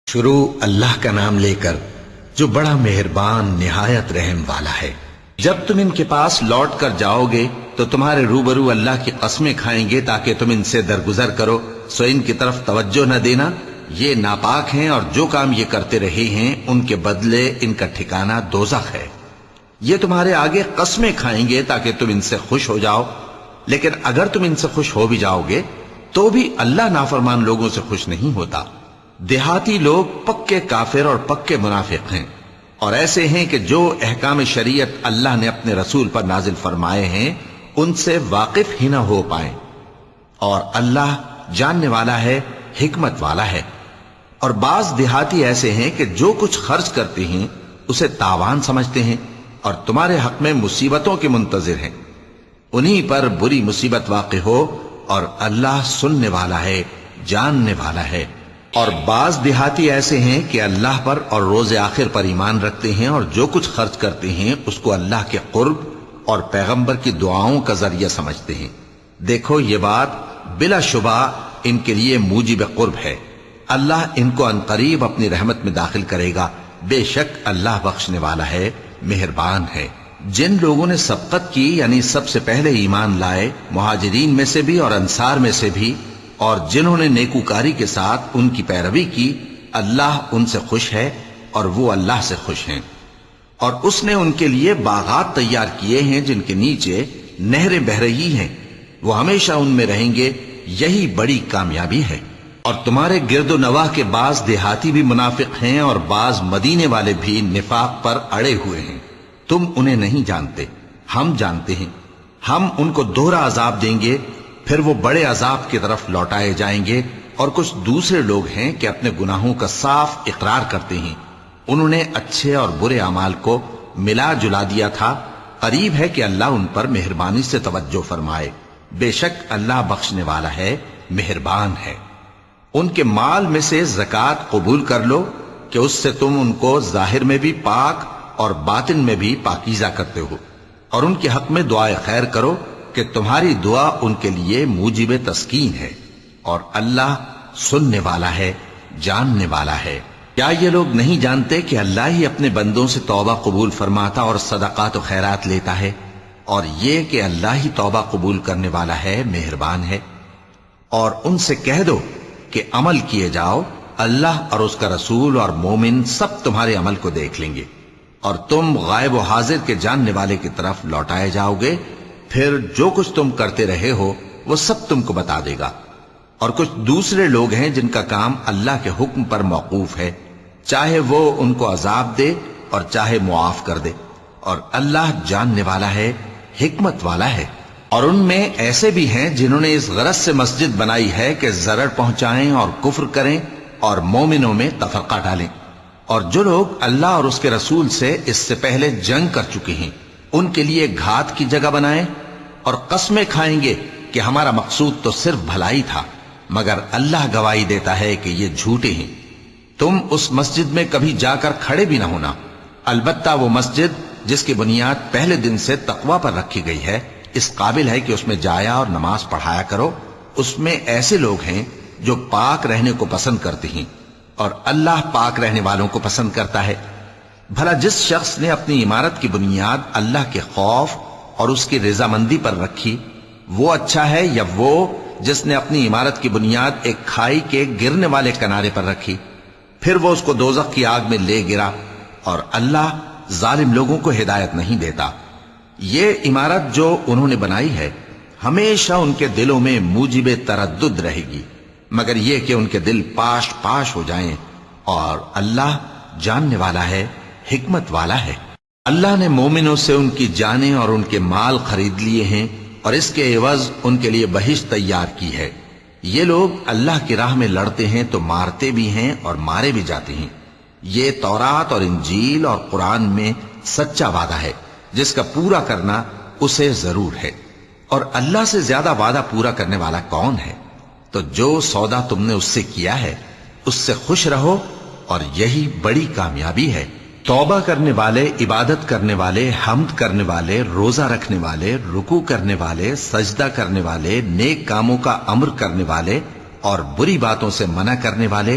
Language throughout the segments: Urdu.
شروع اللہ کا نام لے کر جو بڑا مہربان نہایت رحم والا ہے۔ جب تم ان کے پاس لوٹ کر جاؤ گے تو تمہارے روبرو اللہ کی قسمیں کھائیں گے تاکہ تم ان سے درگزر کرو، سو ان کی طرف توجہ نہ دینا، یہ ناپاک ہیں اور جو کام یہ کرتے رہے ہیں ان کے بدلے ان کا ٹھکانہ دوزخ ہے۔ یہ تمہارے آگے قسمیں کھائیں گے تاکہ تم ان سے خوش ہو جاؤ، لیکن اگر تم ان سے خوش ہو بھی جاؤ گے تو بھی اللہ نافرمان لوگوں سے خوش نہیں ہوتا۔ دیہاتی لوگ پکے کافر اور پکے منافق ہیں، اور ایسے ہیں کہ جو احکام شریعت اللہ نے اپنے رسول پر نازل فرمائے ہیں ان سے واقف ہی نہ ہو پائیں، اور اللہ جاننے والا ہے، حکمت والا ہے۔ اور بعض دیہاتی ایسے ہیں کہ جو کچھ خرچ کرتے ہیں اسے تاوان سمجھتے ہیں اور تمہارے حق میں مصیبتوں کے منتظر ہیں، انہی پر بری مصیبت واقع ہو، اور اللہ سننے والا ہے، جاننے والا ہے۔ اور بعض دیہاتی ایسے ہیں کہ اللہ پر اور روز آخر پر ایمان رکھتے ہیں اور جو کچھ خرچ کرتے ہیں اس کو اللہ کے قرب اور پیغمبر کی دعاؤں کا ذریعہ سمجھتے ہیں۔ دیکھو یہ بات بلا شبہ ان کے لیے موجب قرب ہے، اللہ ان کو عنقریب اپنی رحمت میں داخل کرے گا، بے شک اللہ بخشنے والا ہے، مہربان ہے۔ جن لوگوں نے سبقت کی یعنی سب سے پہلے ایمان لائے، مہاجرین میں سے بھی اور انصار میں سے بھی، اور جنہوں نے نیکوکاری کے ساتھ ان کی پیروی کی، اللہ ان سے خوش ہے اور وہ اللہ سے خوش ہیں۔ اور اس نے ان کے لیے باغات تیار کیے ہیں جن کے نیچے نہریں بہہ رہی ہیں، وہ ہمیشہ ان میں رہیں گے، یہی بڑی کامیابی ہے۔ اور تمہارے گرد و نواح کے بعض دیہاتی بھی منافق ہیں اور بعض مدینے والے بھی نفاق پر اڑے ہوئے ہیں، تم انہیں نہیں جانتے، ہم جانتے ہیں۔ ہم ان کو دوہرا عذاب دیں گے، پھر وہ بڑے عذاب کی طرف لوٹائے جائیں گے۔ اور کچھ دوسرے لوگ ہیں کہ اپنے گناہوں کا صاف اقرار کرتے ہیں، انہوں نے اچھے اور برے اعمال کو ملا جلا دیا تھا، قریب ہے کہ اللہ ان پر مہربانی سے توجہ فرمائے، بے شک اللہ بخشنے والا ہے، مہربان ہے۔ ان کے مال میں سے زکوٰۃ قبول کر لو کہ اس سے تم ان کو ظاہر میں بھی پاک اور باطن میں بھی پاکیزہ کرتے ہو، اور ان کے حق میں دعائے خیر کرو کہ تمہاری دعا ان کے لیے موجب تسکین ہے، اور اللہ سننے والا ہے، جاننے والا ہے۔ کیا یہ لوگ نہیں جانتے کہ اللہ ہی اپنے بندوں سے توبہ قبول فرماتا اور صدقات و خیرات لیتا ہے، اور یہ کہ اللہ ہی توبہ قبول کرنے والا ہے، مہربان ہے۔ اور ان سے کہہ دو کہ عمل کیے جاؤ، اللہ اور اس کا رسول اور مومن سب تمہارے عمل کو دیکھ لیں گے، اور تم غائب و حاضر کے جاننے والے کی طرف لوٹائے جاؤ گے، پھر جو کچھ تم کرتے رہے ہو وہ سب تم کو بتا دے گا۔ اور کچھ دوسرے لوگ ہیں جن کا کام اللہ کے حکم پر موقوف ہے، چاہے وہ ان کو عذاب دے اور چاہے معاف کر دے، اور اللہ جاننے والا ہے، حکمت والا ہے۔ اور ان میں ایسے بھی ہیں جنہوں نے اس غرض سے مسجد بنائی ہے کہ ضرر پہنچائیں اور کفر کریں اور مومنوں میں تفرقہ ڈالیں، اور جو لوگ اللہ اور اس کے رسول سے اس سے پہلے جنگ کر چکے ہیں ان کے لیے گھات کی جگہ بنائیں، اور قسمیں کھائیں گے کہ ہمارا مقصود تو صرف بھلائی تھا، مگر اللہ گواہی دیتا ہے کہ یہ جھوٹے ہیں۔ تم اس مسجد میں کبھی جا کر کھڑے بھی نہ ہونا، البتہ وہ مسجد جس کی بنیاد پہلے دن سے تقوی پر رکھی گئی ہے اس قابل ہے کہ اس میں جایا اور نماز پڑھایا کرو۔ اس میں ایسے لوگ ہیں جو پاک رہنے کو پسند کرتے ہیں، اور اللہ پاک رہنے والوں کو پسند کرتا ہے۔ بھلا جس شخص نے اپنی عمارت کی بنیاد اللہ کے خوف اور اس کی رضامندی پر رکھی، وہ اچھا ہے یا وہ جس نے اپنی عمارت کی بنیاد ایک کھائی کے گرنے والے کنارے پر رکھی، پھر وہ اس کو دوزخ کی آگ میں لے گرا، اور اللہ ظالم لوگوں کو ہدایت نہیں دیتا۔ یہ عمارت جو انہوں نے بنائی ہے ہمیشہ ان کے دلوں میں موجب تردد رہے گی، مگر یہ کہ ان کے دل پاش پاش ہو جائیں، اور اللہ جاننے والا ہے، حکمت والا ہے۔ اللہ نے مومنوں سے ان کی جانیں اور ان کے مال خرید لیے ہیں، اور اس کے عوض ان کے لیے بہشت تیار کی ہے۔ یہ لوگ اللہ کی راہ میں لڑتے ہیں تو مارتے بھی ہیں اور مارے بھی جاتے ہیں۔ یہ تورات اور انجیل اور قرآن میں سچا وعدہ ہے جس کا پورا کرنا اسے ضرور ہے، اور اللہ سے زیادہ وعدہ پورا کرنے والا کون ہے؟ تو جو سودا تم نے اس سے کیا ہے اس سے خوش رہو، اور یہی بڑی کامیابی ہے۔ توبہ کرنے والے، عبادت کرنے والے، حمد کرنے والے، روزہ رکھنے والے، رکوع کرنے والے، سجدہ کرنے والے، نیک کاموں کا امر کرنے والے اور بری باتوں سے منع کرنے والے،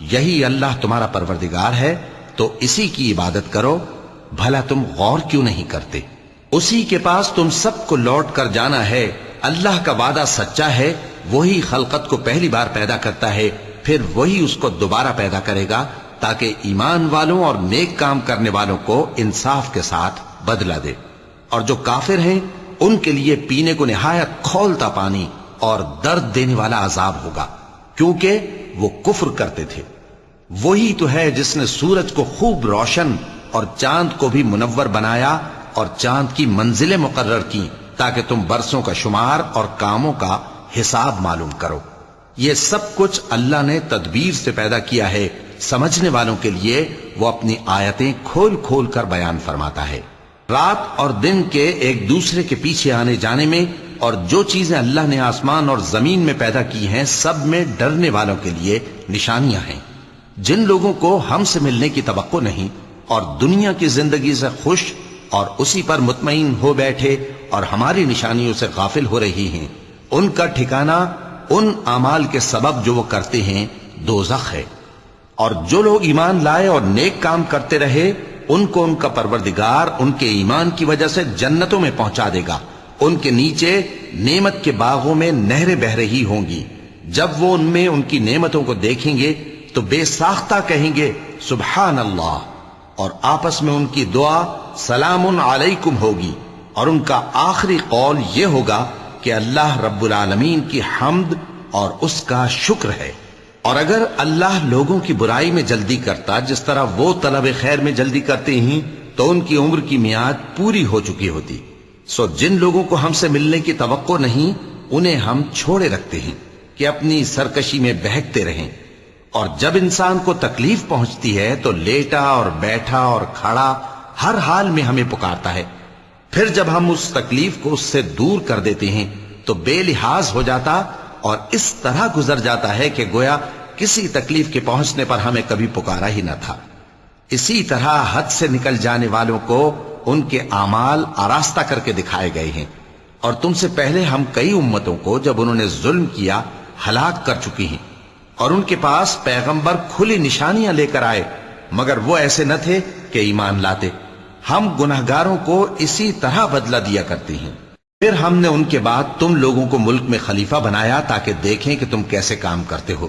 یہی اللہ تمہارا پروردگار ہے تو اسی کی عبادت کرو، بھلا تم غور کیوں نہیں کرتے؟ اسی کے پاس تم سب کو لوٹ کر جانا ہے، اللہ کا وعدہ سچا ہے، وہی خلقت کو پہلی بار پیدا کرتا ہے، پھر وہی اس کو دوبارہ پیدا کرے گا تاکہ ایمان والوں اور نیک کام کرنے والوں کو انصاف کے ساتھ بدلہ دے۔ اور جو کافر ہیں ان کے لیے پینے کو نہایت کھولتا پانی اور درد دینے والا عذاب ہوگا، کیونکہ وہ کفر کرتے تھے۔ وہی تو ہے جس نے سورج کو خوب روشن اور چاند کو بھی منور بنایا اور چاند کی منزلیں مقرر کی تاکہ تم برسوں کا شمار اور کاموں کا حساب معلوم کرو۔ یہ سب کچھ اللہ نے تدبیر سے پیدا کیا ہے، سمجھنے والوں کے لیے وہ اپنی آیتیں کھول کھول کر بیان فرماتا ہے۔ رات اور دن کے ایک دوسرے کے پیچھے آنے جانے میں اور جو چیزیں اللہ نے آسمان اور زمین میں پیدا کی ہیں سب میں ڈرنے والوں کے لیے نشانیاں ہیں۔ جن لوگوں کو ہم سے ملنے کی توقع نہیں اور دنیا کی زندگی سے خوش اور اسی پر مطمئن ہو بیٹھے اور ہماری نشانیوں سے غافل ہو رہی ہیں، ان کا ٹھکانہ ان اعمال کے سبب جو وہ کرتے ہیں دوزخ ہے۔ اور جو لوگ ایمان لائے اور نیک کام کرتے رہے ان کو ان کا پروردگار ان کے ایمان کی وجہ سے جنتوں میں پہنچا دے گا، ان کے نیچے نعمت کے باغوں میں نہریں بہ رہی ہوں گی۔ جب وہ ان میں ان کی نعمتوں کو دیکھیں گے تو بے ساختہ کہیں گے سبحان اللہ، اور آپس میں ان کی دعا سلام علیکم ہوگی، اور ان کا آخری قول یہ ہوگا کہ اللہ رب العالمین کی حمد اور اس کا شکر ہے۔ اور اگر اللہ لوگوں کی برائی میں جلدی کرتا جس طرح وہ طلب خیر میں جلدی کرتے ہیں تو ان کی عمر کی میعاد پوری ہو چکی ہوتی۔ سو جن لوگوں کو ہم سے ملنے کی توقع نہیں انہیں ہم چھوڑے رکھتے ہیں کہ اپنی سرکشی میں بہکتے رہیں، اور جب انسان کو تکلیف پہنچتی ہے تو لیٹا اور بیٹھا اور کھڑا ہر حال میں ہمیں پکارتا ہے، پھر جب ہم اس تکلیف کو اس سے دور کر دیتے ہیں تو بے لحاظ ہو جاتا اور اس طرح گزر جاتا ہے کہ گویا کسی تکلیف کے پہنچنے پر ہمیں کبھی پکارا ہی نہ تھا۔ اسی طرح حد سے نکل جانے والوں کو ان کے اعمال آراستہ کر کے دکھائے گئے ہیں، اور تم سے پہلے ہم کئی امتوں کو جب انہوں نے ظلم کیا ہلاک کر چکی ہیں، اور ان کے پاس پیغمبر کھلی نشانیاں لے کر آئے مگر وہ ایسے نہ تھے کہ ایمان لاتے۔ ہم گنہگاروں کو اسی طرح بدلہ دیا کرتے ہیں۔ پھر ہم نے ان کے بعد تم لوگوں کو ملک میں خلیفہ بنایا تاکہ دیکھیں کہ تم کیسے کام کرتے ہو،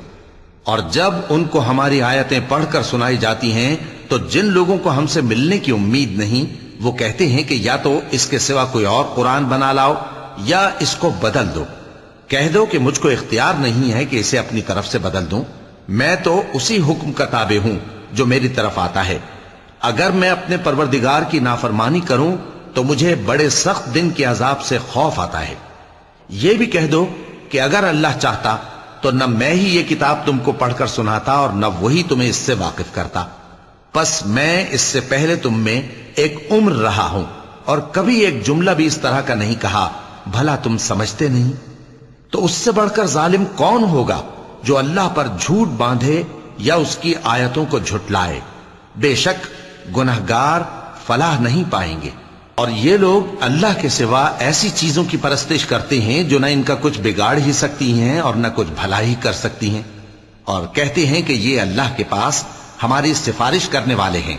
اور جب ان کو ہماری آیتیں پڑھ کر سنائی جاتی ہیں تو جن لوگوں کو ہم سے ملنے کی امید نہیں وہ کہتے ہیں کہ یا تو اس کے سوا کوئی اور قرآن بنا لاؤ یا اس کو بدل دو۔ کہہ دو کہ مجھ کو اختیار نہیں ہے کہ اسے اپنی طرف سے بدل دوں، میں تو اسی حکم کا تابع ہوں جو میری طرف آتا ہے۔ اگر میں اپنے پروردگار کی نافرمانی کروں تو مجھے بڑے سخت دن کے عذاب سے خوف آتا ہے۔ یہ بھی کہہ دو کہ اگر اللہ چاہتا تو نہ میں ہی یہ کتاب تم کو پڑھ کر سناتا اور نہ وہی تمہیں اس سے واقف کرتا، پس میں اس سے پہلے تم میں ایک عمر رہا ہوں اور کبھی ایک جملہ بھی اس طرح کا نہیں کہا، بھلا تم سمجھتے نہیں؟ تو اس سے بڑھ کر ظالم کون ہوگا جو اللہ پر جھوٹ باندھے یا اس کی آیتوں کو جھٹلائے؟ بے شک گنہگار فلاح نہیں پائیں گے۔ اور یہ لوگ اللہ کے سوا ایسی چیزوں کی پرستش کرتے ہیں جو نہ ان کا کچھ بگاڑ ہی سکتی ہیں اور نہ کچھ بھلا ہی کر سکتی ہیں، اور کہتے ہیں کہ یہ اللہ کے پاس ہماری سفارش کرنے والے ہیں۔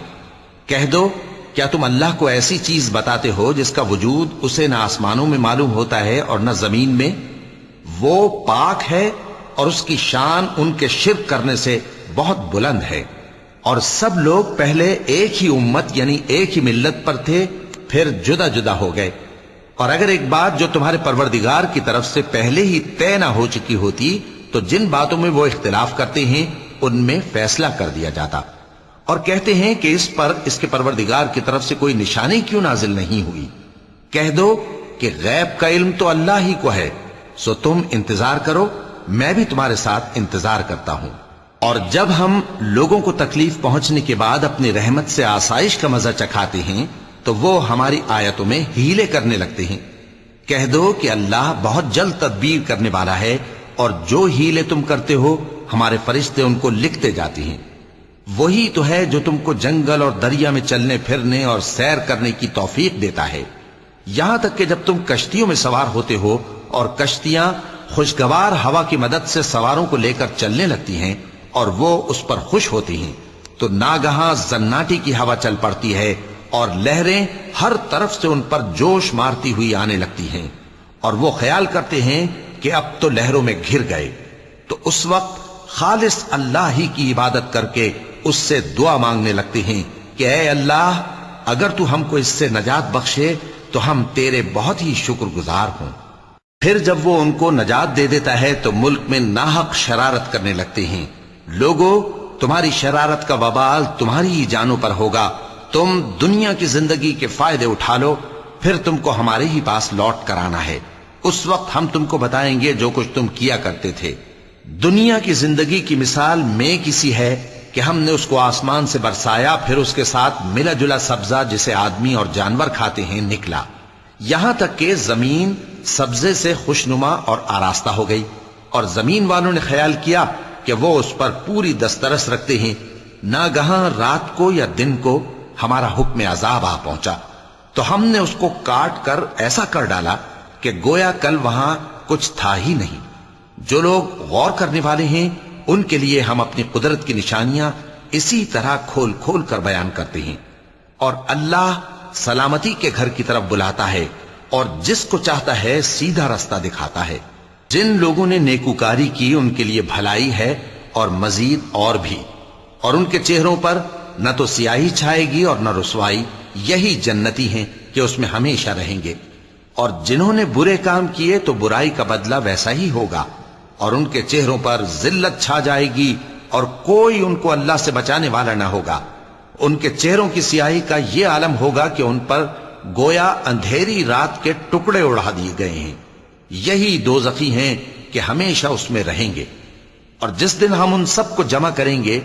کہہ دو کیا تم اللہ کو ایسی چیز بتاتے ہو جس کا وجود اسے نہ آسمانوں میں معلوم ہوتا ہے اور نہ زمین میں؟ وہ پاک ہے اور اس کی شان ان کے شرک کرنے سے بہت بلند ہے۔ اور سب لوگ پہلے ایک ہی امت یعنی ایک ہی ملت پر تھے، پھر جدا جدا ہو گئے۔ اور اگر ایک بات جو تمہارے پروردگار کی طرف سے پہلے ہی طے نہ ہو چکی ہوتی تو جن باتوں میں وہ اختلاف کرتے ہیں ان میں فیصلہ کر دیا جاتا۔ اور کہتے ہیں کہ اس پر اس کے پروردگار کی طرف سے کوئی نشانی کیوں نازل نہیں ہوئی؟ کہہ دو کہ غیب کا علم تو اللہ ہی کو ہے، سو تم انتظار کرو، میں بھی تمہارے ساتھ انتظار کرتا ہوں۔ اور جب ہم لوگوں کو تکلیف پہنچنے کے بعد اپنی رحمت سے آسائش کا مزہ چکھاتے ہیں تو وہ ہماری آیتوں میں ہیلے کرنے لگتے ہیں۔ کہہ دو کہ اللہ بہت جلد تدبیر کرنے والا ہے، اور جو ہیلے تم کرتے ہو ہمارے فرشتے ان کو لکھتے جاتے ہیں۔ وہی تو ہے جو تم کو جنگل اور دریا میں چلنے پھرنے اور سیر کرنے کی توفیق دیتا ہے، یہاں تک کہ جب تم کشتیوں میں سوار ہوتے ہو اور کشتیاں خوشگوار ہوا کی مدد سے سواروں کو لے کر چلنے لگتی ہیں اور وہ اس پر خوش ہوتی ہیں تو ناگہاں زناٹی کی ہوا چل پڑتی ہے اور لہریں ہر طرف سے ان پر جوش مارتی ہوئی آنے لگتی ہیں، اور وہ خیال کرتے ہیں کہ اب تو لہروں میں گھر گئے۔ تو اس وقت خالص اللہ ہی کی عبادت کر کے اس سے دعا مانگنے لگتے ہیں کہ اے اللہ، اگر تو ہم کو اس سے نجات بخشے تو ہم تیرے بہت ہی شکر گزار ہوں۔ پھر جب وہ ان کو نجات دے دیتا ہے تو ملک میں ناحق شرارت کرنے لگتے ہیں۔ لوگو، تمہاری شرارت کا وبال تمہاری ہی جانوں پر ہوگا، تم دنیا کی زندگی کے فائدے اٹھا لو، پھر تم کو ہمارے ہی پاس لوٹ کر آنا ہے، اس وقت ہم تم کو بتائیں گے جو کچھ تم کیا کرتے تھے۔ دنیا کی زندگی کی مثال میں کسی ہے کہ ہم نے اس کو آسمان سے برسایا، پھر اس کے ساتھ ملا جلا سبزہ جسے آدمی اور جانور کھاتے ہیں نکلا، یہاں تک کہ زمین سبزے سے خوشنما اور آراستہ ہو گئی، اور زمین والوں نے خیال کیا کہ وہ اس پر پوری دسترس رکھتے ہیں۔ ناگہاں رات کو یا دن کو ہمارا حکم عذاب آ پہنچا تو ہم نے اس کو کاٹ کر ایسا کر ڈالا کہ گویا کل وہاں کچھ تھا ہی نہیں۔ جو لوگ غور کرنے والے ہیں ان کے لیے ہم اپنی قدرت کی نشانیاں اسی طرح کھول کھول کر بیان کرتے ہیں۔ اور اللہ سلامتی کے گھر کی طرف بلاتا ہے اور جس کو چاہتا ہے سیدھا رستہ دکھاتا ہے۔ جن لوگوں نے نیکوکاری کی ان کے لیے بھلائی ہے اور مزید اور بھی، اور ان کے چہروں پر نہ تو سیاہی چھائے گی اور نہ رسوائی، یہی جنتی ہیں کہ اس میں ہمیشہ رہیں گے۔ اور جنہوں نے برے کام کیے تو برائی کا بدلہ ویسا ہی ہوگا، اور ان کے چہروں پر ذلت چھا جائے گی اور کوئی ان کو اللہ سے بچانے والا نہ ہوگا۔ ان کے چہروں کی سیاہی کا یہ عالم ہوگا کہ ان پر گویا اندھیری رات کے ٹکڑے اڑا دیے گئے ہیں۔ یہی دوزخی ہیں کہ ہمیشہ اس میں رہیں گے۔ اور جس دن ہم ان سب کو جمع کریں گے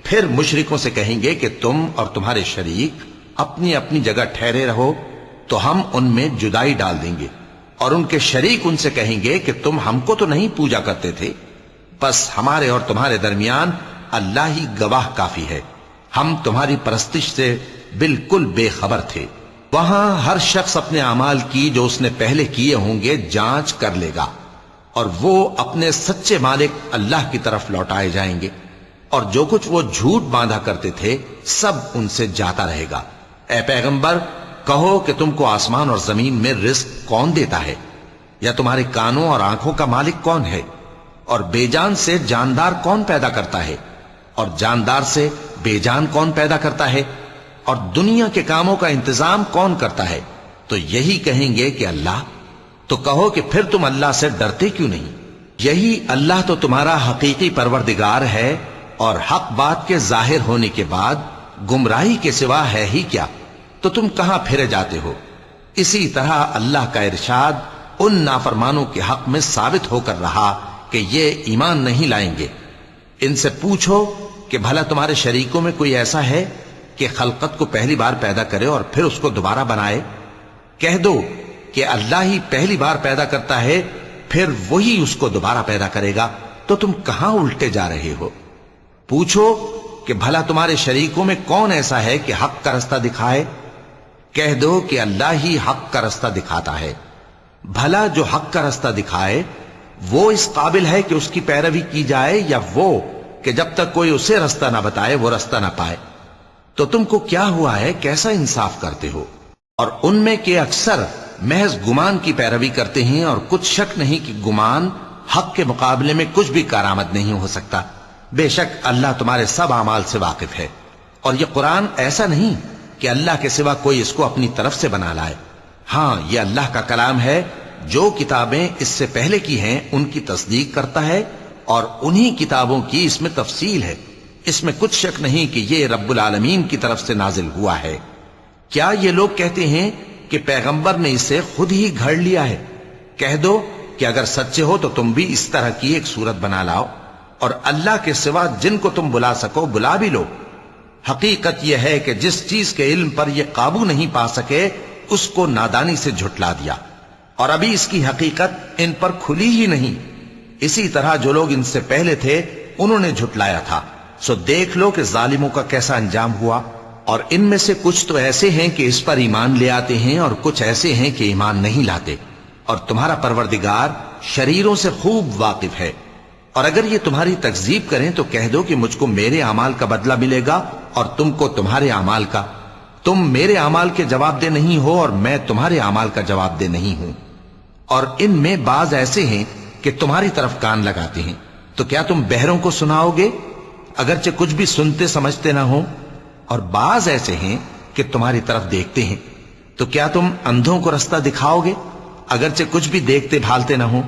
پھر مشرکوں سے کہیں گے کہ تم اور تمہارے شریک اپنی اپنی جگہ ٹھہرے رہو تو ہم ان میں جدائی ڈال دیں گے، اور ان کے شریک ان سے کہیں گے کہ تم ہم کو تو نہیں پوجا کرتے تھے، بس ہمارے اور تمہارے درمیان اللہ ہی گواہ کافی ہے، ہم تمہاری پرستش سے بالکل بے خبر تھے۔ وہاں ہر شخص اپنے اعمال کی جو اس نے پہلے کیے ہوں گے جانچ کر لے گا، اور وہ اپنے سچے مالک اللہ کی طرف لوٹائے جائیں گے، اور جو کچھ وہ جھوٹ باندھا کرتے تھے سب ان سے جاتا رہے گا۔ اے پیغمبر، کہو کہ تم کو آسمان اور زمین میں رزق کون دیتا ہے، یا تمہارے کانوں اور آنکھوں کا مالک کون ہے، اور بے جان سے جاندار کون پیدا کرتا ہے، اور جاندار سے بے جان کون پیدا کرتا ہے، اور دنیا کے کاموں کا انتظام کون کرتا ہے؟ تو یہی کہیں گے کہ اللہ۔ تو کہو کہ پھر تم اللہ سے ڈرتے کیوں نہیں؟ یہی اللہ تو تمہارا حقیقی پروردگار ہے، اور حق بات کے ظاہر ہونے کے بعد گمراہی کے سوا ہے ہی کیا؟ تو تم کہاں پھرے جاتے ہو؟ اسی طرح اللہ کا ارشاد ان نافرمانوں کے حق میں ثابت ہو کر رہا کہ یہ ایمان نہیں لائیں گے۔ ان سے پوچھو کہ بھلا تمہارے شریکوں میں کوئی ایسا ہے کہ خلقت کو پہلی بار پیدا کرے اور پھر اس کو دوبارہ بنائے؟ کہہ دو کہ اللہ ہی پہلی بار پیدا کرتا ہے، پھر وہی اس کو دوبارہ پیدا کرے گا، تو تم کہاں الٹے جا رہے ہو؟ پوچھو کہ بھلا تمہارے شریکوں میں کون ایسا ہے کہ حق کا رستہ دکھائے؟ کہہ دو کہ اللہ ہی حق کا رستہ دکھاتا ہے۔ بھلا جو حق کا رستہ دکھائے وہ اس قابل ہے کہ اس کی پیروی کی جائے، یا وہ کہ جب تک کوئی اسے رستہ نہ بتائے وہ رستہ نہ پائے؟ تو تم کو کیا ہوا ہے، کیسا انصاف کرتے ہو؟ اور ان میں کے اکثر محض گمان کی پیروی کرتے ہیں، اور کچھ شک نہیں کہ گمان حق کے مقابلے میں کچھ بھی کارآمد نہیں ہو سکتا۔ بے شک اللہ تمہارے سب اعمال سے واقف ہے، اور یہ قرآن ایسا نہیں کہ اللہ کے سوا کوئی اس کو اپنی طرف سے بنا لائے۔ ہاں، یہ اللہ کا کلام ہے، جو کتابیں اس سے پہلے کی ہیں ان کی تصدیق کرتا ہے، اور انہی کتابوں کی اس میں تفصیل ہے۔ اس میں کچھ شک نہیں کہ یہ رب العالمین کی طرف سے نازل ہوا ہے۔ کیا یہ لوگ کہتے ہیں کہ پیغمبر نے اسے خود ہی گھڑ لیا ہے؟ کہہ دو کہ اگر سچے ہو تو تم بھی اس طرح کی ایک صورت بنا لاؤ، اور اللہ کے سوا جن کو تم بلا سکو بلا بھی لو۔ حقیقت یہ ہے کہ جس چیز کے علم پر یہ قابو نہیں پا سکے اس کو نادانی سے جھٹلا دیا، اور ابھی اس کی حقیقت ان پر کھلی ہی نہیں۔ اسی طرح جو لوگ ان سے پہلے تھے انہوں نے جھٹلایا تھا، سو دیکھ لو کہ ظالموں کا کیسا انجام ہوا۔ اور ان میں سے کچھ تو ایسے ہیں کہ اس پر ایمان لے آتے ہیں، اور کچھ ایسے ہیں کہ ایمان نہیں لاتے، اور تمہارا پروردگار شریروں سے خوب واقف ہے۔ اور اگر یہ تمہاری تکذیب کریں تو کہہ دو کہ مجھ کو میرے اعمال کا بدلہ ملے گا اور تم کو تمہارے اعمال کا. تم میرے اعمال کے جواب دہ نہیں ہو اور میں تمہارے اعمال کا جواب دہ نہیں ہوں. اور ان میں بعض ایسے ہیں کہ تمہاری طرف کان لگاتے ہیں، تو کیا تم بہروں کو سناؤ گے اگرچہ کچھ بھی سنتے سمجھتے نہ ہو؟ اور بعض ایسے ہیں کہ تمہاری طرف دیکھتے ہیں، تو کیا تم اندھوں کو رستہ دکھاؤ گے اگرچہ کچھ بھی دیکھتے بھالتے نہ ہو؟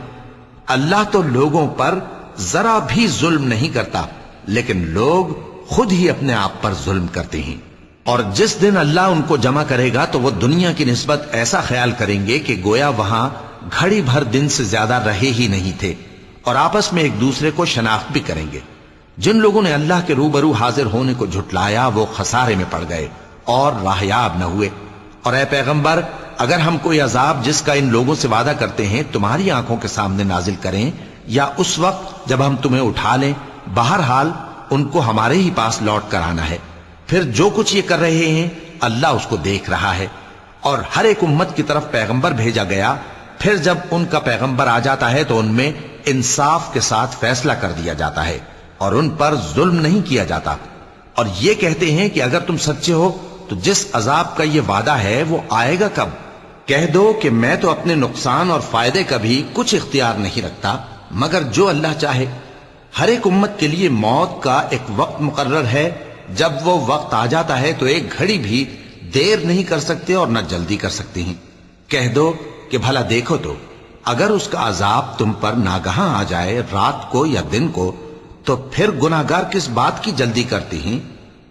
اللہ تو لوگوں پر ذرا بھی ظلم نہیں کرتا، لیکن لوگ خود ہی اپنے آپ پر ظلم کرتے ہیں. اور جس دن اللہ ان کو جمع کرے گا تو وہ دنیا کی نسبت ایسا خیال کریں گے کہ گویا وہاں گھڑی بھر دن سے زیادہ رہے ہی نہیں تھے، اور آپس میں ایک دوسرے کو شناخت بھی کریں گے. جن لوگوں نے اللہ کے روبرو حاضر ہونے کو جھٹلایا وہ خسارے میں پڑ گئے اور راہیاب نہ ہوئے. اور اے پیغمبر، اگر ہم کوئی عذاب جس کا ان لوگوں سے وعدہ کرتے ہیں تمہاری آنکھوں کے سامنے نازل کریں یا اس وقت جب ہم تمہیں اٹھا لیں، بہرحال ان کو ہمارے ہی پاس لوٹ کر آنا ہے. پھر جو کچھ یہ کر رہے ہیں اللہ اس کو دیکھ رہا ہے. اور ہر ایک امت کی طرف پیغمبر بھیجا گیا، پھر جب ان کا پیغمبر آ جاتا ہے تو ان میں انصاف کے ساتھ فیصلہ کر دیا جاتا ہے اور ان پر ظلم نہیں کیا جاتا. اور یہ کہتے ہیں کہ اگر تم سچے ہو تو جس عذاب کا یہ وعدہ ہے وہ آئے گا کب؟ کہہ دو کہ میں تو اپنے نقصان اور فائدے کا بھی کچھ اختیار نہیں رکھتا مگر جو اللہ چاہے. ہر ایک امت کے لیے موت کا ایک وقت مقرر ہے، جب وہ وقت آ جاتا ہے تو ایک گھڑی بھی دیر نہیں کر سکتے اور نہ جلدی کر سکتے ہیں. کہہ دو کہ بھلا دیکھو تو اگر اس کا عذاب تم پر ناگہاں آ جائے رات کو یا دن کو تو پھر گناہگار کس بات کی جلدی کرتے ہیں؟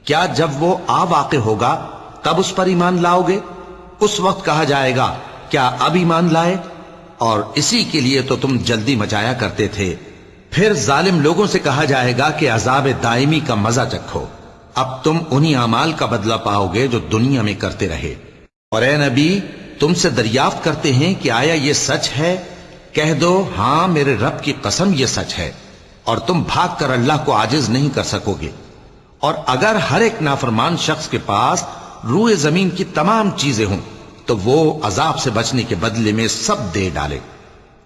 کیا جب وہ آ واقع ہوگا تب اس پر ایمان لاؤ گے؟ اس وقت کہا جائے گا کیا اب ایمان لائے؟ اور اسی کے لیے تو تم جلدی مچایا کرتے تھے. پھر ظالم لوگوں سے کہا جائے گا کہ عذاب دائمی کا مزہ چکھو، اب تم انہی اعمال کا بدلہ پاؤ گے جو دنیا میں کرتے رہے. اور اے نبی، تم سے دریافت کرتے ہیں کہ آیا یہ سچ ہے؟ کہہ دو ہاں میرے رب کی قسم یہ سچ ہے، اور تم بھاگ کر اللہ کو عاجز نہیں کر سکو گے. اور اگر ہر ایک نافرمان شخص کے پاس روئے زمین کی تمام چیزیں ہوں تو وہ عذاب سے بچنے کے بدلے میں سب دے ڈالے،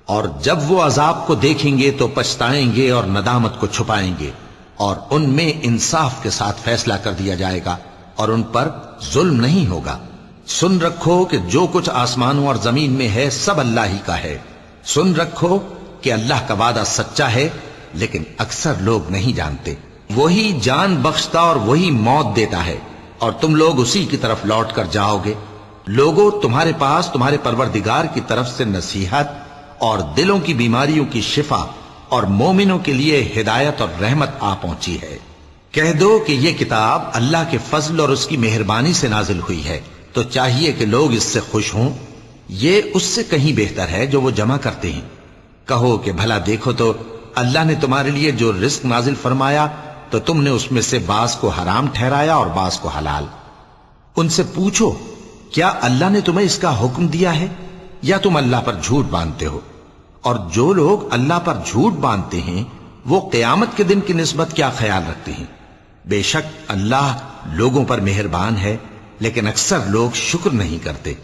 اور جب وہ عذاب کو دیکھیں گے تو پچھتائیں گے اور ندامت کو چھپائیں گے، اور ان میں انصاف کے ساتھ فیصلہ کر دیا جائے گا اور ان پر ظلم نہیں ہوگا. سن رکھو کہ جو کچھ آسمانوں اور زمین میں ہے سب اللہ ہی کا ہے. سن رکھو کہ اللہ کا وعدہ سچا ہے لیکن اکثر لوگ نہیں جانتے. وہی جان بخشتا اور وہی موت دیتا ہے اور تم لوگ اسی کی طرف لوٹ کر جاؤ گے. لوگوں، تمہارے پاس تمہارے پروردگار کی طرف سے نصیحت اور دلوں کی بیماریوں کی شفا اور مومنوں کے لیے ہدایت اور رحمت آ پہنچی ہے. کہہ دو کہ یہ کتاب اللہ کے فضل اور اس کی مہربانی سے نازل ہوئی ہے، تو چاہیے کہ لوگ اس سے خوش ہوں. یہ اس سے کہیں بہتر ہے جو وہ جمع کرتے ہیں. کہو کہ بھلا دیکھو تو اللہ نے تمہارے لیے جو رزق نازل فرمایا تو تم نے اس میں سے بعض کو حرام ٹھہرایا اور بعض کو حلال. ان سے پوچھو کیا اللہ نے تمہیں اس کا حکم دیا ہے یا تم اللہ پر جھوٹ باندھتے ہو؟ اور جو لوگ اللہ پر جھوٹ باندھتے ہیں وہ قیامت کے دن کی نسبت کیا خیال رکھتے ہیں؟ بے شک اللہ لوگوں پر مہربان ہے لیکن اکثر لوگ شکر نہیں کرتے.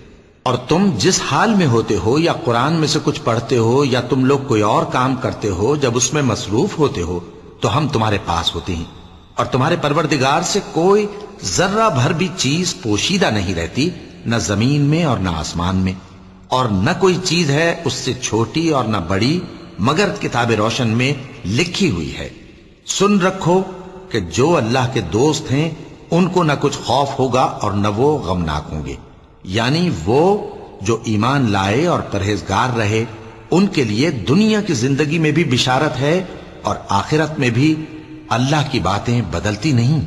اور تم جس حال میں ہوتے ہو یا قرآن میں سے کچھ پڑھتے ہو یا تم لوگ کوئی اور کام کرتے ہو، جب اس میں مصروف ہوتے ہو تو ہم تمہارے پاس ہوتے ہیں، اور تمہارے پروردگار سے کوئی ذرہ بھر بھی چیز پوشیدہ نہیں رہتی، نہ زمین میں اور نہ آسمان میں، اور نہ کوئی چیز ہے اس سے چھوٹی اور نہ بڑی مگر کتاب روشن میں لکھی ہوئی ہے. سن رکھو کہ جو اللہ کے دوست ہیں ان کو نہ کچھ خوف ہوگا اور نہ وہ غمناک ہوں گے، یعنی وہ جو ایمان لائے اور پرہیزگار رہے ان کے لیے دنیا کی زندگی میں بھی بشارت ہے اور آخرت میں بھی. اللہ کی باتیں بدلتی نہیں،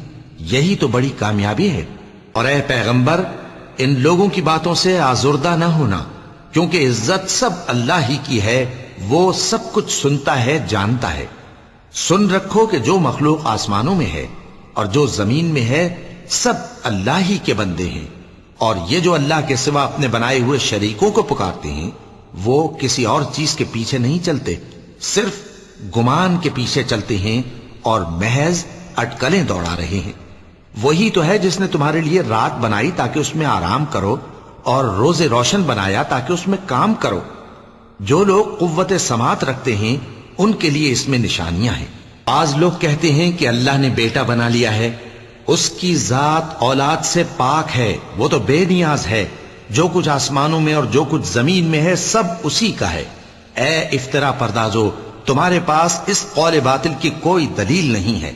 یہی تو بڑی کامیابی ہے. اور اے پیغمبر، ان لوگوں کی باتوں سے آزردہ نہ ہونا، کیونکہ عزت سب اللہ ہی کی ہے، وہ سب کچھ سنتا ہے، جانتا ہے. سن رکھو کہ جو مخلوق آسمانوں میں ہے اور جو زمین میں ہے سب اللہ ہی کے بندے ہیں، اور یہ جو اللہ کے سوا اپنے بنائے ہوئے شریکوں کو پکارتے ہیں وہ کسی اور چیز کے پیچھے نہیں چلتے، صرف گمان کے پیچھے چلتے ہیں اور محض اٹکلیں دوڑا رہے ہیں. وہی تو ہے جس نے تمہارے لیے رات بنائی تاکہ اس میں آرام کرو اور روز روشن بنایا تاکہ اس میں کام کرو. جو لوگ قوت سماعت رکھتے ہیں ان کے لیے اس میں نشانیاں ہیں۔ بعض لوگ کہتے ہیں کہ اللہ نے بیٹا بنا لیا ہے، اس کی ذات اولاد سے پاک ہے، وہ تو بے نیاز ہے، جو کچھ آسمانوں میں اور جو کچھ زمین میں ہے سب اسی کا ہے۔ اے افترا پردازو، تمہارے پاس اس قول باطل کی کوئی دلیل نہیں ہے۔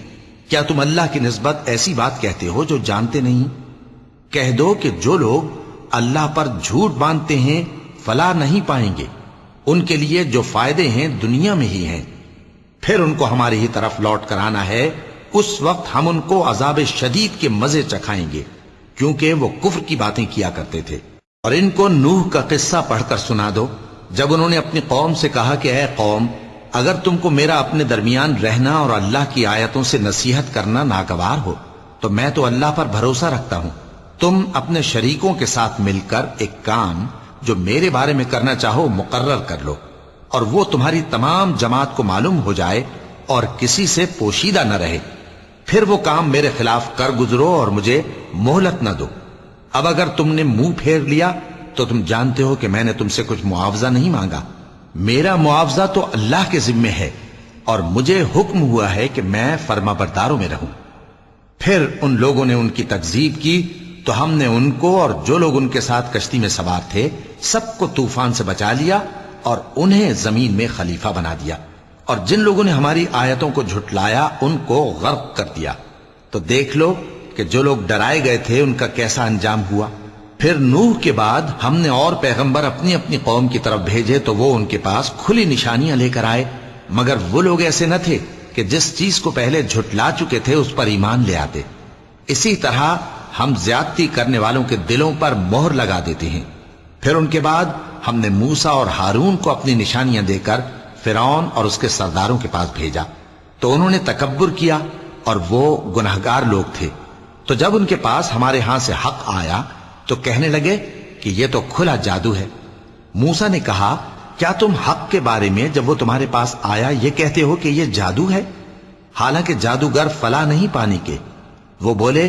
کیا تم اللہ کی نسبت ایسی بات کہتے ہو جو جانتے نہیں؟ کہہ دو کہ جو لوگ اللہ پر جھوٹ باندھتے ہیں فلاح نہیں پائیں گے، ان کے لیے جو فائدے ہیں دنیا میں ہی ہیں، پھر ان کو ہماری ہی طرف لوٹ کر آنا ہے، اس وقت ہم ان کو عذاب شدید کے مزے چکھائیں گے، کیونکہ وہ کفر کی باتیں کیا کرتے تھے۔ اور ان کو نوح کا قصہ پڑھ کر سنا دو، جب انہوں نے اپنی قوم سے کہا کہ اے قوم، اگر تم کو میرا اپنے درمیان رہنا اور اللہ کی آیتوں سے نصیحت کرنا ناگوار ہو تو میں تو اللہ پر بھروسہ رکھتا ہوں، تم اپنے شریکوں کے ساتھ مل کر ایک کام جو میرے بارے میں کرنا چاہو مقرر کر لو، اور وہ تمہاری تمام جماعت کو معلوم ہو جائے اور کسی سے پوشیدہ نہ رہے، پھر وہ کام میرے خلاف کر گزرو اور مجھے مہلت نہ دو۔ اب اگر تم نے منہ پھیر لیا تو تم جانتے ہو کہ میں نے تم سے کچھ معاوضہ نہیں مانگا، میرا معاوضہ تو اللہ کے ذمے ہے، اور مجھے حکم ہوا ہے کہ میں فرما برداروں میں رہوں۔ پھر ان لوگوں نے ان کی تکذیب کی تو ہم نے ان کو اور جو لوگ ان کے ساتھ کشتی میں سوار تھے سب کو طوفان سے بچا لیا اور انہیں زمین میں خلیفہ بنا دیا، اور جن لوگوں نے ہماری آیتوں کو جھٹلایا ان کو غرق کر دیا۔ تو دیکھ لو کہ جو لوگ ڈرائے گئے تھے ان کا کیسا انجام ہوا۔ پھر نوح کے بعد ہم نے اور پیغمبر اپنی اپنی قوم کی طرف بھیجے تو وہ ان کے پاس کھلی نشانیاں لے کر آئے، مگر وہ لوگ ایسے نہ تھے کہ جس چیز کو پہلے جھٹلا چکے تھے اس پر ایمان لے آتے۔ اسی طرح ہم زیادتی کرنے والوں کے دلوں پر مہر لگا دیتے ہیں۔ پھر ان کے بعد ہم نے موسیٰ اور ہارون کو اپنی نشانیاں دے کر فرعون اور اس کے سرداروں کے پاس بھیجا، تو انہوں نے تکبر کیا اور وہ گناہگار لوگ تھے۔ تو جب ان کے پاس ہمارے ہاں سے حق آیا تو کہنے لگے کہ یہ تو کھلا جادو ہے۔ موسیٰ نے کہا، کیا تم حق کے بارے میں جب وہ تمہارے پاس آیا یہ کہتے ہو کہ یہ جادو ہے، حالانکہ جادوگر فلاح نہیں پانے کے؟ وہ بولے،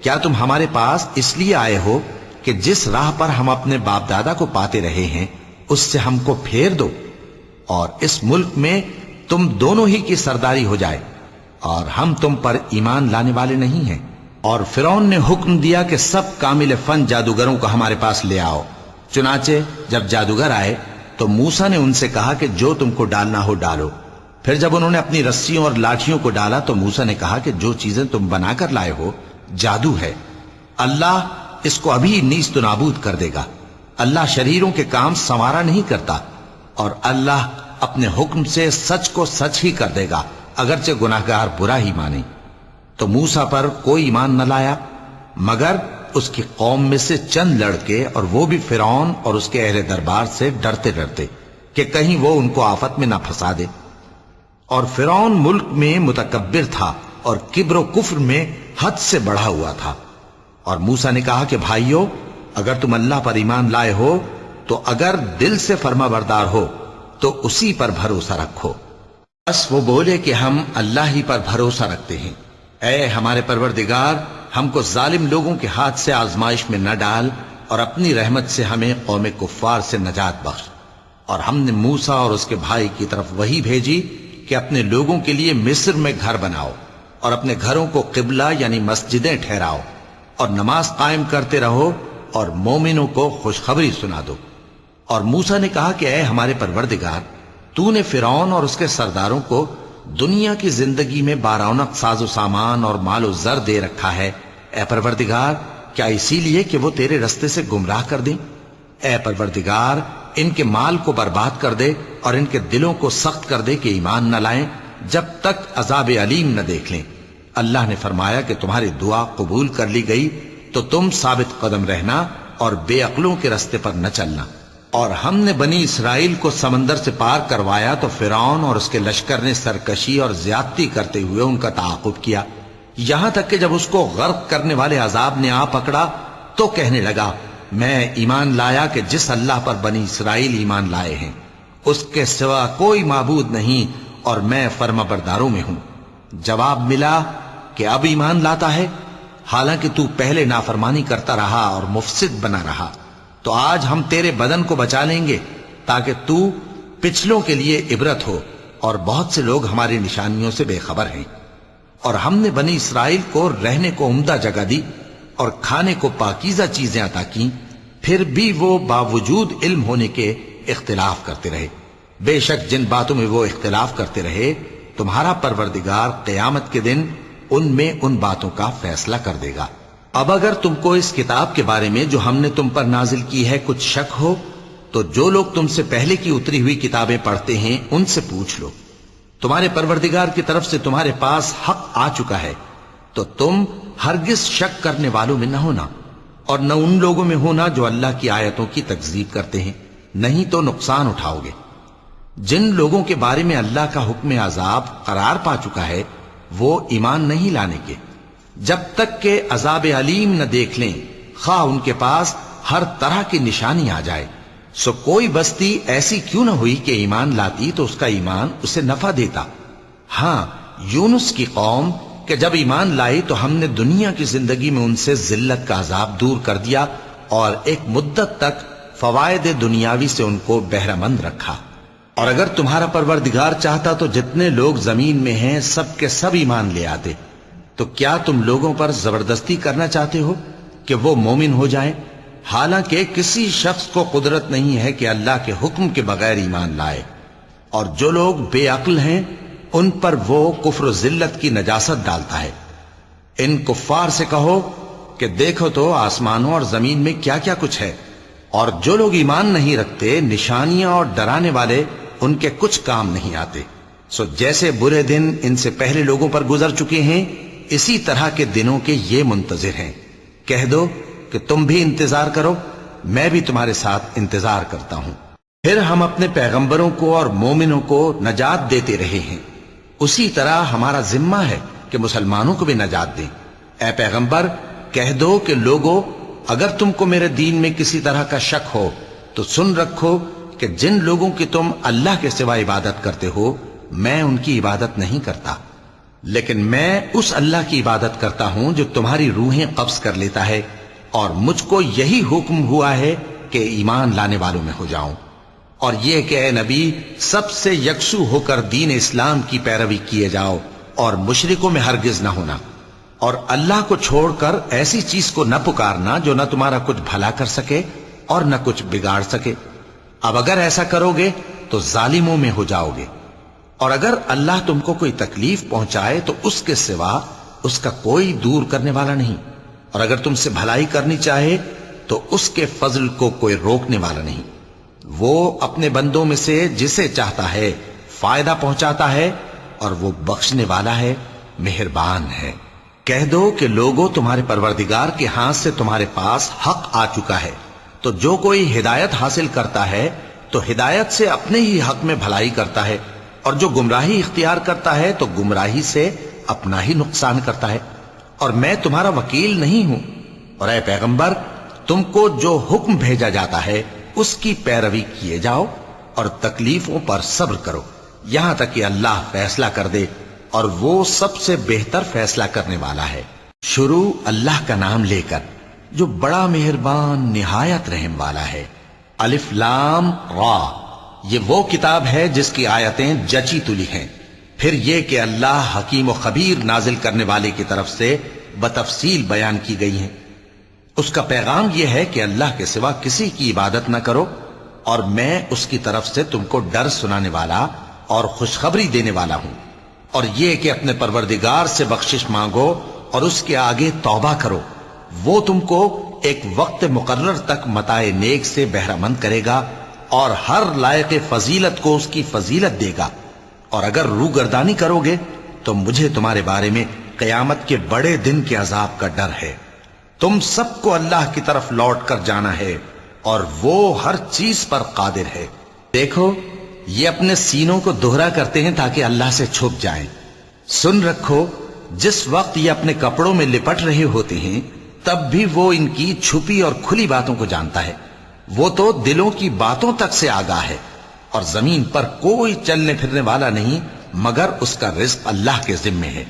کیا تم ہمارے پاس اس لیے آئے ہو کہ جس راہ پر ہم اپنے باپ دادا کو پاتے رہے ہیں اس سے ہم کو پھیر دو، اور اس ملک میں تم دونوں ہی کی سرداری ہو جائے، اور ہم تم پر ایمان لانے والے نہیں ہیں؟ اور فرعون نے حکم دیا کہ سب کامل فن جادوگروں کو ہمارے پاس لے آؤ۔ چنانچہ جب جادوگر آئے تو موسیٰ نے ان سے کہا کہ جو تم کو ڈالنا ہو ڈالو۔ پھر جب انہوں نے اپنی رسیوں اور لاٹھیوں کو ڈالا تو موسیٰ نے کہا کہ جو چیزیں تم بنا کر لائے ہو جادو ہے، اللہ اس کو ابھی نیست و نابود کر دے گا۔ اللہ شریروں کے کام سنوارا نہیں کرتا، اور اللہ اپنے حکم سے سچ کو سچ ہی کر دے گا، اگرچہ گناہگار برا ہی مانے۔ تو موسیٰ پر کوئی ایمان نہ لایا مگر اس کی قوم میں سے چند لڑکے، اور وہ بھی فرعون اور اس کے اہل دربار سے ڈرتے ڈرتے کہ کہیں وہ ان کو آفت میں نہ پھنسا دے۔ اور فرعون ملک میں متکبر تھا اور کبر و کفر میں حد سے بڑھا ہوا تھا۔ اور موسیٰ نے کہا کہ بھائیو، اگر تم اللہ پر ایمان لائے ہو تو اگر دل سے فرما بردار ہو تو اسی پر بھروسہ رکھو۔ بس وہ بولے کہ ہم اللہ ہی پر بھروسہ رکھتے ہیں۔ اے ہمارے پروردگار، ہم کو ظالم لوگوں کے ہاتھ سے آزمائش میں نہ ڈال، اور اپنی رحمت سے ہمیں قوم کفار سے نجات بخش۔ اور ہم نے موسیٰ اور اس کے بھائی کی طرف وحی بھیجی کہ اپنے لوگوں کے لیے مصر میں گھر بناؤ، اور اپنے گھروں کو قبلہ یعنی مسجدیں ٹھہراؤ، اور نماز قائم کرتے رہو، اور مومنوں کو خوشخبری سنا دو۔ اور موسیٰ نے کہا کہ اے ہمارے پروردگار، تو نے فرعون اور اس کے سرداروں کو دنیا کی زندگی میں بارونق ساز و سامان اور مال و زر دے رکھا ہے، اے پروردگار کیا اسی لیے کہ وہ تیرے رستے سے گمراہ کر دیں؟ اے پروردگار ان کے مال کو برباد کر دے اور ان کے دلوں کو سخت کر دے کہ ایمان نہ لائیں جب تک عذاب علیم نہ دیکھ لیں۔ اللہ نے فرمایا کہ تمہاری دعا قبول کر لی گئی تو تم ثابت قدم رہنا اور بے عقلوں کے رستے پر نہ چلنا۔ اور ہم نے بنی اسرائیل کو سمندر سے پار کروایا تو فرعون اور اس کے لشکر نے سرکشی اور زیادتی کرتے ہوئے ان کا تعاقب کیا، یہاں تک کہ جب اس کو غرق کرنے والے عذاب نے آ پکڑا تو کہنے لگا، میں ایمان لایا کہ جس اللہ پر بنی اسرائیل ایمان لائے ہیں اس کے سوا کوئی معبود نہیں، اور میں فرما برداروں میں ہوں۔ جواب ملا کہ اب ایمان لاتا ہے، حالانکہ تو پہلے نافرمانی کرتا رہا اور مفسد بنا رہا، تو آج ہم تیرے بدن کو بچا لیں گے تاکہ تو پچھلوں کے لیے عبرت ہو، اور بہت سے لوگ ہماری نشانیوں سے بے خبر ہیں۔ اور ہم نے بنی اسرائیل کو رہنے کو عمدہ جگہ دی اور کھانے کو پاکیزہ چیزیں عطا کی، پھر بھی وہ باوجود علم ہونے کے اختلاف کرتے رہے۔ بے شک جن باتوں میں وہ اختلاف کرتے رہے تمہارا پروردگار قیامت کے دن ان میں ان باتوں کا فیصلہ کر دے گا۔ اب اگر تم کو اس کتاب کے بارے میں جو ہم نے تم پر نازل کی ہے کچھ شک ہو تو جو لوگ تم سے پہلے کی اتری ہوئی کتابیں پڑھتے ہیں ان سے پوچھ لو۔ تمہارے پروردگار کی طرف سے تمہارے پاس حق آ چکا ہے تو تم ہرگز شک کرنے والوں میں نہ ہونا اور نہ ان لوگوں میں ہونا جو اللہ کی آیتوں کی تکذیب کرتے ہیں، نہیں تو نقصان اٹھاؤ گے۔ جن لوگوں کے بارے میں اللہ کا حکم عذاب قرار پا چکا ہے وہ ایمان نہیں لانے کے جب تک کہ عذاب علیم نہ دیکھ لیں، خواہ ان کے پاس ہر طرح کی نشانی آ جائے۔ سو کوئی بستی ایسی کیوں نہ ہوئی کہ ایمان لاتی تو اس کا ایمان اسے نفع دیتا۔ ہاں، یونس کی قوم کہ جب ایمان لائی تو ہم نے دنیا کی زندگی میں ان سے ذلت کا عذاب دور کر دیا اور ایک مدت تک فوائد دنیاوی سے ان کو بہرہ مند رکھا۔ اور اگر تمہارا پروردگار چاہتا تو جتنے لوگ زمین میں ہیں سب کے سب ایمان لے آتے۔ تو کیا تم لوگوں پر زبردستی کرنا چاہتے ہو کہ وہ مومن ہو جائیں؟ حالانکہ کسی شخص کو قدرت نہیں ہے کہ اللہ کے حکم کے بغیر ایمان لائے، اور جو لوگ بے عقل ہیں ان پر وہ کفر و ذلت کی نجاست ڈالتا ہے۔ ان کفار سے کہو کہ دیکھو تو آسمانوں اور زمین میں کیا کیا کچھ ہے، اور جو لوگ ایمان نہیں رکھتے نشانیاں اور ڈرانے والے ان کے کچھ کام نہیں آتے۔ سو جیسے برے دن ان سے پہلے لوگوں پر گزر چکے ہیں اسی طرح کے دنوں کے یہ منتظر ہیں۔ کہہ دو کہ تم بھی انتظار کرو، میں بھی تمہارے ساتھ انتظار کرتا ہوں۔ پھر ہم اپنے پیغمبروں کو اور مومنوں کو نجات دیتے رہے ہیں، اسی طرح ہمارا ذمہ ہے کہ مسلمانوں کو بھی نجات دیں۔ اے پیغمبر کہہ دو کہ لوگو اگر تم کو میرے دین میں کسی طرح کا شک ہو تو سن رکھو کہ جن لوگوں کی تم اللہ کے سوا عبادت کرتے ہو میں ان کی عبادت نہیں کرتا، لیکن میں اس اللہ کی عبادت کرتا ہوں جو تمہاری روحیں قبض کر لیتا ہے، اور مجھ کو یہی حکم ہوا ہے کہ ایمان لانے والوں میں ہو جاؤں، اور یہ کہ اے نبی سب سے یکسو ہو کر دین اسلام کی پیروی کیے جاؤ اور مشرکوں میں ہرگز نہ ہونا، اور اللہ کو چھوڑ کر ایسی چیز کو نہ پکارنا جو نہ تمہارا کچھ بھلا کر سکے اور نہ کچھ بگاڑ سکے۔ اب اگر ایسا کرو گے تو ظالموں میں ہو جاؤ گے، اور اگر اللہ تم کو کوئی تکلیف پہنچائے تو اس کے سوا اس کا کوئی دور کرنے والا نہیں، اور اگر تم سے بھلائی کرنی چاہے تو اس کے فضل کو کوئی روکنے والا نہیں۔ وہ اپنے بندوں میں سے جسے چاہتا ہے فائدہ پہنچاتا ہے، اور وہ بخشنے والا ہے، مہربان ہے۔ کہہ دو کہ لوگوں تمہارے پروردگار کے ہاتھ سے تمہارے پاس حق آ چکا ہے، تو جو کوئی ہدایت حاصل کرتا ہے تو ہدایت سے اپنے ہی حق میں بھلائی کرتا ہے، اور جو گمراہی اختیار کرتا ہے تو گمراہی سے اپنا ہی نقصان کرتا ہے، اور میں تمہارا وکیل نہیں ہوں۔ اور اے پیغمبر تم کو جو حکم بھیجا جاتا ہے اس کی پیروی کیے جاؤ اور تکلیفوں پر صبر کرو یہاں تک کہ اللہ فیصلہ کر دے، اور وہ سب سے بہتر فیصلہ کرنے والا ہے۔ شروع اللہ کا نام لے کر جو بڑا مہربان نہایت رحم والا ہے۔ الف لام را، یہ وہ کتاب ہے جس کی آیتیں جچی تلی ہیں۔ پھر یہ کہ اللہ حکیم و خبیر نازل کرنے والے کی طرف سے بتفصیل بیان کی گئی ہیں۔ اس کا پیغام یہ ہے کہ اللہ کے سوا کسی کی عبادت نہ کرو، اور میں اس کی طرف سے تم کو ڈر سنانے والا اور خوشخبری دینے والا ہوں، اور یہ کہ اپنے پروردگار سے بخشش مانگو اور اس کے آگے توبہ کرو، وہ تم کو ایک وقت مقرر تک متاع نیک سے بہرہ مند کرے گا، اور ہر لائق فضیلت کو اس کی فضیلت دے گا۔ اور اگر روگردانی کرو گے تو مجھے تمہارے بارے میں قیامت کے بڑے دن کے عذاب کا ڈر ہے۔ تم سب کو اللہ کی طرف لوٹ کر جانا ہے، اور وہ ہر چیز پر قادر ہے۔ دیکھو یہ اپنے سینوں کو دوہرا کرتے ہیں تاکہ اللہ سے چھپ جائیں۔ سن رکھو جس وقت یہ اپنے کپڑوں میں لپٹ رہے ہوتے ہیں تب بھی وہ ان کی چھپی اور کھلی باتوں کو جانتا ہے۔ وہ تو دلوں کی باتوں تک سے آگاہ ہے، اور زمین پر کوئی چلنے پھرنے والا نہیں مگر اس کا رزق اللہ کے ذمے ہے۔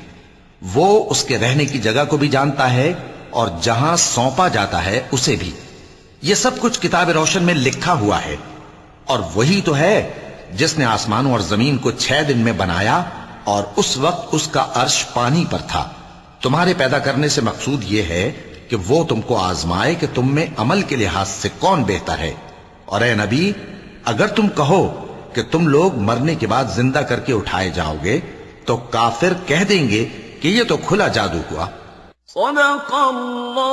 وہ اس کے رہنے کی جگہ کو بھی جانتا ہے اور جہاں سونپا جاتا ہے اسے بھی۔ یہ سب کچھ کتاب روشن میں لکھا ہوا ہے، اور وہی تو ہے جس نے آسمانوں اور زمین کو 6 دن میں بنایا اور اس وقت اس کا عرش پانی پر تھا۔ تمہارے پیدا کرنے سے مقصود یہ ہے کہ وہ تم کو آزمائے کہ تم میں عمل کے لحاظ سے کون بہتر ہے۔ اور اے نبی، اگر تم کہو کہ تم لوگ مرنے کے بعد زندہ کر کے اٹھائے جاؤ گے تو کافر کہہ دیں گے کہ یہ تو کھلا جادو ہوا۔ صدق اللہ